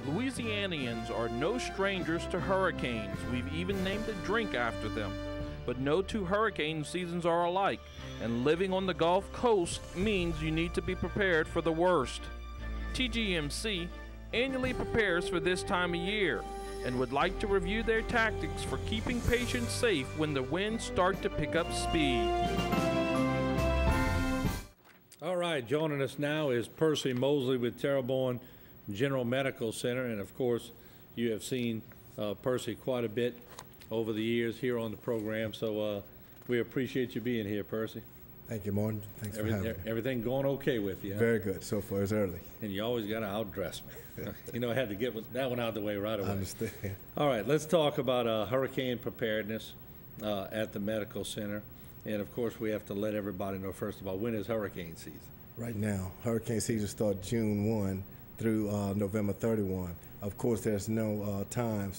Louisianians are no strangers to hurricanes. We've even named a drink after them. But no two hurricane seasons are alike, and living on the Gulf Coast means you need to be prepared for the worst. TGMC annually prepares for this time of year and would like to review their tactics for keeping patients safe when the winds start to pick up speed. All right, joining us now is Percy Mosely with Terrebonne General Medical Center, and of course, you have seen Percy quite a bit over the years here on the program, so we appreciate you being here, Percy. Thank you, Martin. Thanks for having me. Everything going okay with you? Huh? Very good. So far, it's early. And you always got to outdress me. You know, I had to get that one out of the way right away. I understand. All right, let's talk about hurricane preparedness at the medical center. And, of course, we have to let everybody know, first of all, when is hurricane season? Right now, hurricane season starts June 1 through November 31. Of course, there's no time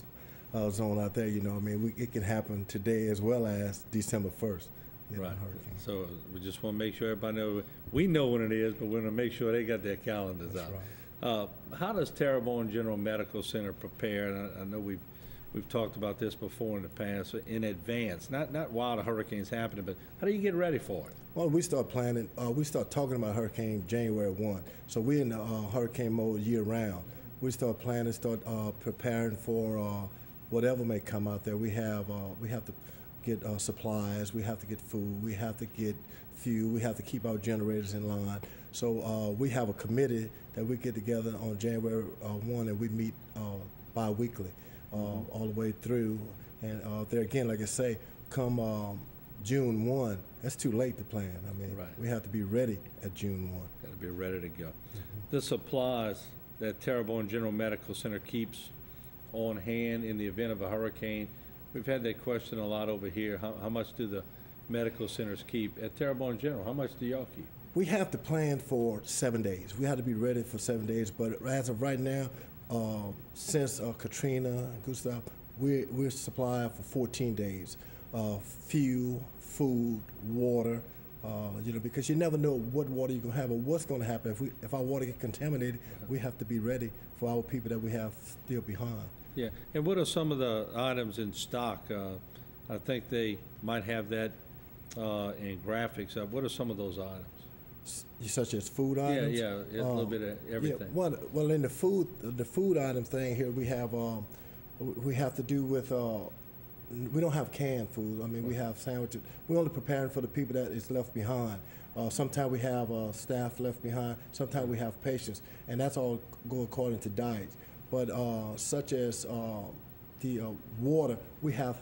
zone out there. You know, I mean, it can happen today as well as December 1st. Right. So we just want to make sure everybody knows. We know when it is, but we want to make sure they got their calendars That's out. Right. How does Terrebonne General Medical Center prepare? And I know we've talked about this before in the past, in advance, not while the hurricane's happening, but how do you get ready for it? Well, we start planning. We start talking about hurricane January 1. So we're in the hurricane mode year round. We start planning, start preparing for whatever may come out there. We have to get supplies, we have to get food, we have to get fuel, we have to keep our generators in line. So we have a committee that we get together on January 1, and we meet bi-weekly all the way through. And there again, like I say, come June 1, that's too late to plan. I mean, right. We have to be ready at June 1. Got to be ready to go. The supplies that Terrebonne General Medical Center keeps on hand in the event of a hurricane, we've had that question a lot over here. How much do the medical centers keep? At Terrebonne General, how much do y'all keep? We have to plan for 7 days. We have to be ready for 7 days, but as of right now, since Katrina and Gustav, we're supplied for 14 days. Fuel, food, water, you know, because you never know what water you're going to have or what's going to happen. If our water gets contaminated, we have to be ready for our people that we have still behind. Yeah, and what are some of the items in stock? I think they might have that in graphics. What are some of those items? Such as food items? Yeah, a little bit of everything. Yeah, well, in the food item thing here, we have to do with, we don't have canned food. I mean, we have sandwiches. We're only preparing for the people that is left behind. Sometimes we have staff left behind. Sometimes we have patients, and that's all go according to diets. But such as the water, we have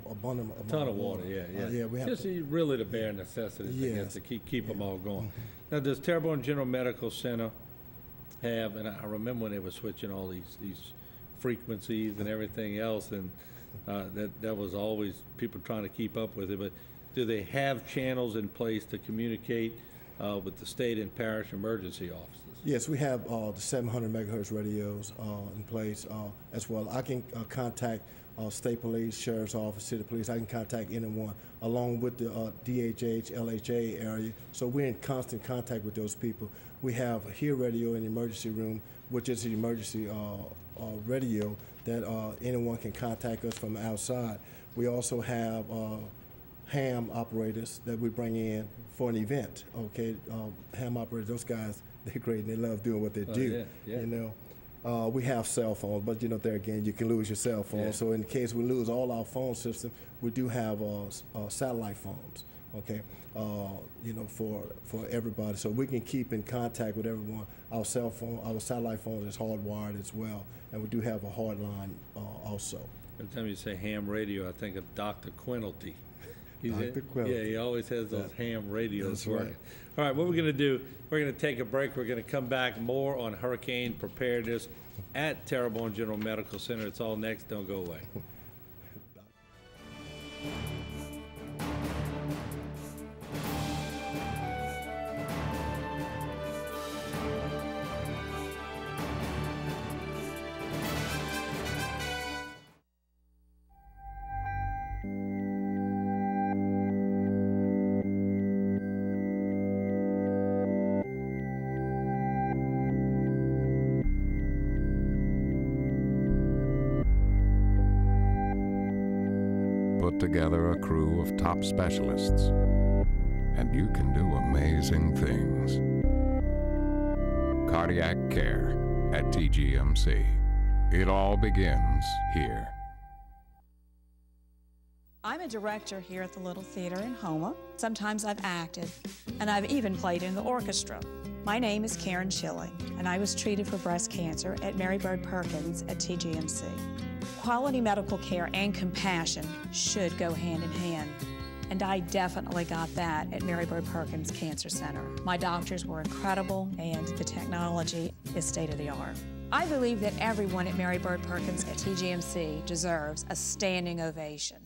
abundant amount a ton of water. Yeah. We have just really the bare necessities. Yes. To keep them all going. Now, does Terrebonne General Medical Center have? And I remember when they were switching all these frequencies and everything else, and that was always people trying to keep up with it. But do they have channels in place to communicate with the state and parish emergency offices? Yes, we have the 700 megahertz radios in place as well. I can contact state police, sheriff's office, city police. I can contact anyone along with the DHH, LHA area. So we're in constant contact with those people. We have a HEAR radio in the emergency room, which is the emergency radio that anyone can contact us from outside. We also have ham operators that we bring in for an event. Okay, ham operators, those guys, they're great and they love doing what they do. Yeah. You know, we have cell phones, but you know, there again, you can lose your cell phone. Yeah. So in case we lose all our phone system, we do have satellite phones. Okay, you know, for everybody, so we can keep in contact with everyone. Our satellite phones is hardwired as well, and we do have a hard line also. Every time you say ham radio, I think of Dr. Quinalty. Dr. Quinalty. Yeah, he always has those ham radios That's working. right. All right, what we're going to do, we're going to take a break. We're going to come back more on hurricane preparedness at Terrebonne General Medical Center. It's all next. Don't go away. put together a crew of top specialists, and you can do amazing things. Cardiac care at TGMC. It all begins here. I'm a director here at the Little Theater in Houma. Sometimes I've acted, and I've even played in the orchestra. My name is Karen Chilling, and I was treated for breast cancer at Mary Bird Perkins at TGMC. Quality medical care and compassion should go hand in hand, and I definitely got that at Mary Bird Perkins Cancer Center. My doctors were incredible, and the technology is state-of-the-art. I believe that everyone at Mary Bird Perkins at TGMC deserves a standing ovation.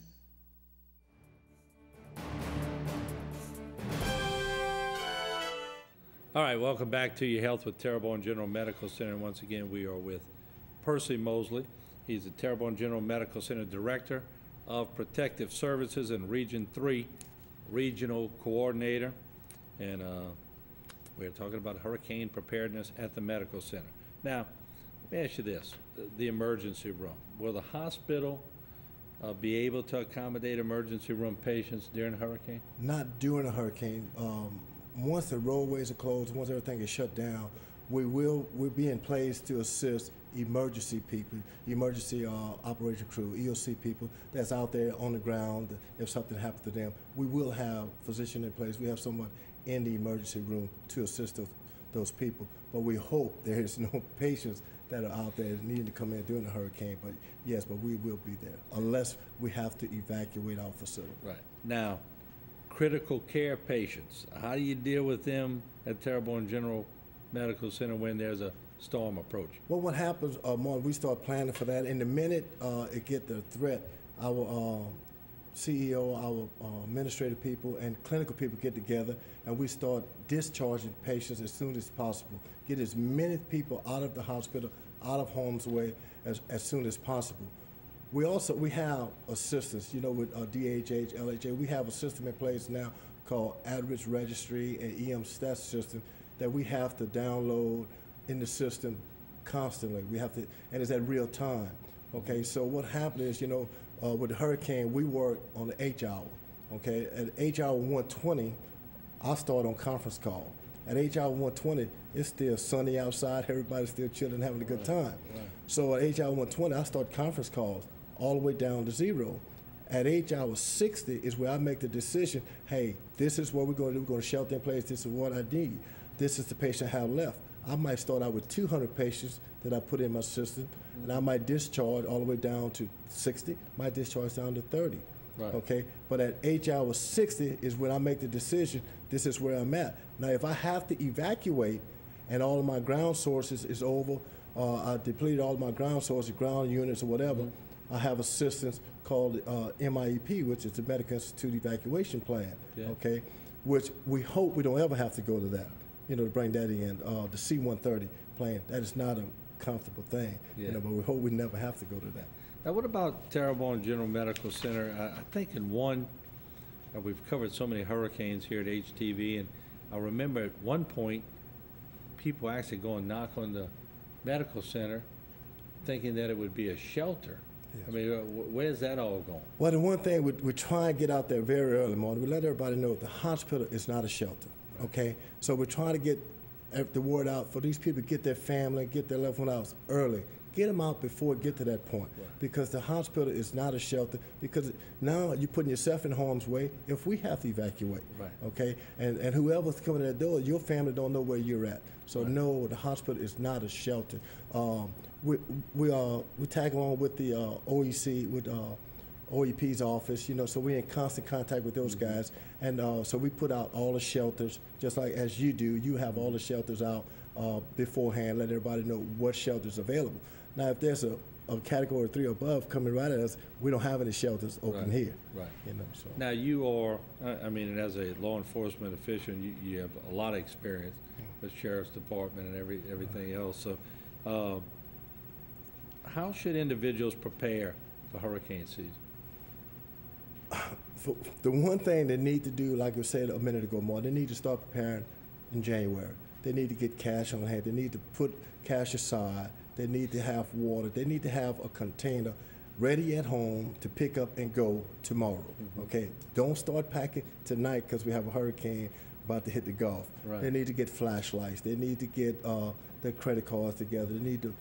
All right, welcome back to your Health with Terrebonne General Medical Center. And once again, we are with Percy Mosely. He's the Terrebonne General Medical Center Director of Protective Services and Region 3 Regional Coordinator. And we're talking about hurricane preparedness at the medical center. Now, let me ask you this, the emergency room. Will the hospital be able to accommodate emergency room patients during a hurricane? Not during a hurricane. Once the roadways are closed, once everything is shut down, we'll be in place to assist emergency people, emergency operation crew, EOC people that's out there on the ground. If something happens to them, we will have physician in place. We have someone in the emergency room to assist those people. But we hope there is no patients that are out there needing to come in during the hurricane. But yes, but we will be there unless we have to evacuate our facility. Right. Now, critical care patients, how do you deal with them at Terrebonne General Medical Center when there's a storm approach? Well, what happens, Mark, we start planning for that. In the minute it get the threat, our CEO, our administrative people, and clinical people get together, and we start discharging patients as soon as possible. Get as many people out of the hospital, out of harm's way as soon as possible. We have assistance, you know, with DHH, LHA. We have a system in place now called At-Risk Registry and EM Stats system that we have to download in the system constantly. We have to, and it's at real time. Okay, so what happened is, you know, with the hurricane, we work on the H hour. Okay, at H hour 120, I start on conference call. At H hour 120, it's still sunny outside. Everybody's still chilling, having a good time. Right. So at H hour 120, I start conference calls all the way down to 0. At H hour 60 is where I make the decision, hey, this is what we're going to do. We're going to shelter in place. This is what I need. This is the patient I have left. I might start out with 200 patients that I put in my system, and I might discharge all the way down to 60, might discharge down to 30. Right. Okay, but at H hour 60 is when I make the decision, this is where I'm at. Now, if I have to evacuate and all of my ground sources is over, I depleted all of my ground sources, ground units or whatever, I have assistance called MIEP, which is the Medical Institute Evacuation Plan, okay, which we hope we don't ever have to go to that, you know, to bring that in. The C-130 plan, that is not a comfortable thing, you know, but we hope we never have to go to that. Now, what about Terrebonne General Medical Center? I think in one, we've covered so many hurricanes here at HTV, and I remember at one point, people actually go and knock on the medical center thinking that it would be a shelter. Yes. I mean, where's that all going? Well, the one thing, we try and get out there very early morning. We let everybody know the hospital is not a shelter, okay? So we're trying to get the word out for these people to get their family, get their loved one out early. Get them out before it get to that point, because the hospital is not a shelter, because now you're putting yourself in harm's way if we have to evacuate, okay? And whoever's coming to that door, your family don't know where you're at. So no, the hospital is not a shelter. We tag along with the OEC, with OEP's office, you know, so we're in constant contact with those guys. And so we put out all the shelters, just like as you do. You have all the shelters out beforehand, let everybody know what shelters are available. Now, if there's a category 3 or above coming right at us, we don't have any shelters open here. Right. You know, so. Now, you are, I mean, as a law enforcement official, you have a lot of experience with Sheriff's Department and everything else. So how should individuals prepare for hurricane season? The one thing they need to do, like I said a minute ago, Mark, they need to start preparing in January. They need to get cash on hand. They need to put cash aside. They need to have water. They need to have a container ready at home to pick up and go tomorrow. Okay, don't start packing tonight because we have a hurricane about to hit the Gulf. Right. They need to get flashlights. They need to get their credit cards together. They need to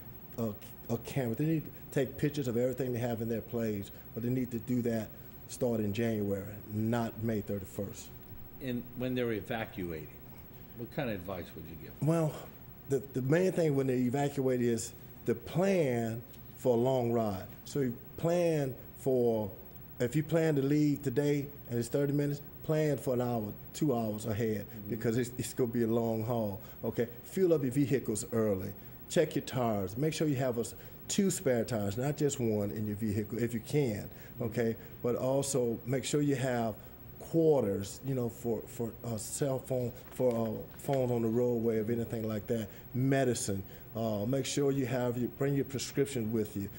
a camera. They need to take pictures of everything they have in their planes, but they need to do that starting January, not May 31st. And when they're evacuating, what kind of advice would you give? Well, the main thing when they evacuate is the plan for a long ride. So you plan for, if you plan to leave today and it's 30 minutes, plan for an hour, 2 hours ahead, because it's going to be a long haul. Okay, fuel up your vehicles early. Check your tires. Make sure you have 2 spare tires, not just one in your vehicle, if you can. Okay, but also make sure you have quarters, you know, for cell phone, for phones on the roadway, or anything like that. Medicine. Make sure you bring your prescription with you.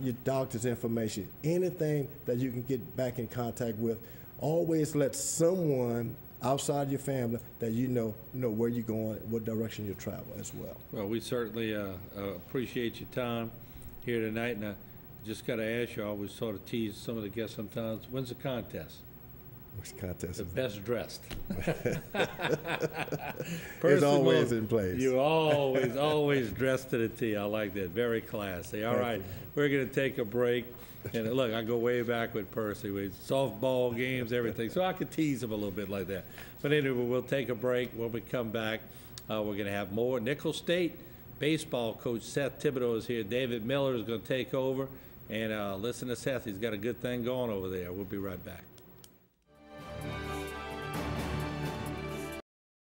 Your doctor's information. Anything that you can get back in contact with. Always let someone outside your family that you know where you're going, what direction you travel as well. Well, we certainly appreciate your time here tonight, and I just got to ask you, I always sort of tease some of the guests sometimes, when's the contest? Which contest The is best dressed. It's always in place. You always dressed to the T. I like that. Very classy. All right, we're going to take a break. And look, I go way back with Percy, with softball games, everything. So I could tease him a little bit like that. But anyway, we'll take a break. When we come back, we're going to have more. Nicholls State baseball coach Seth Thibodeau is here. David Miller is going to take over. And listen to Seth. He's got a good thing going over there. We'll be right back.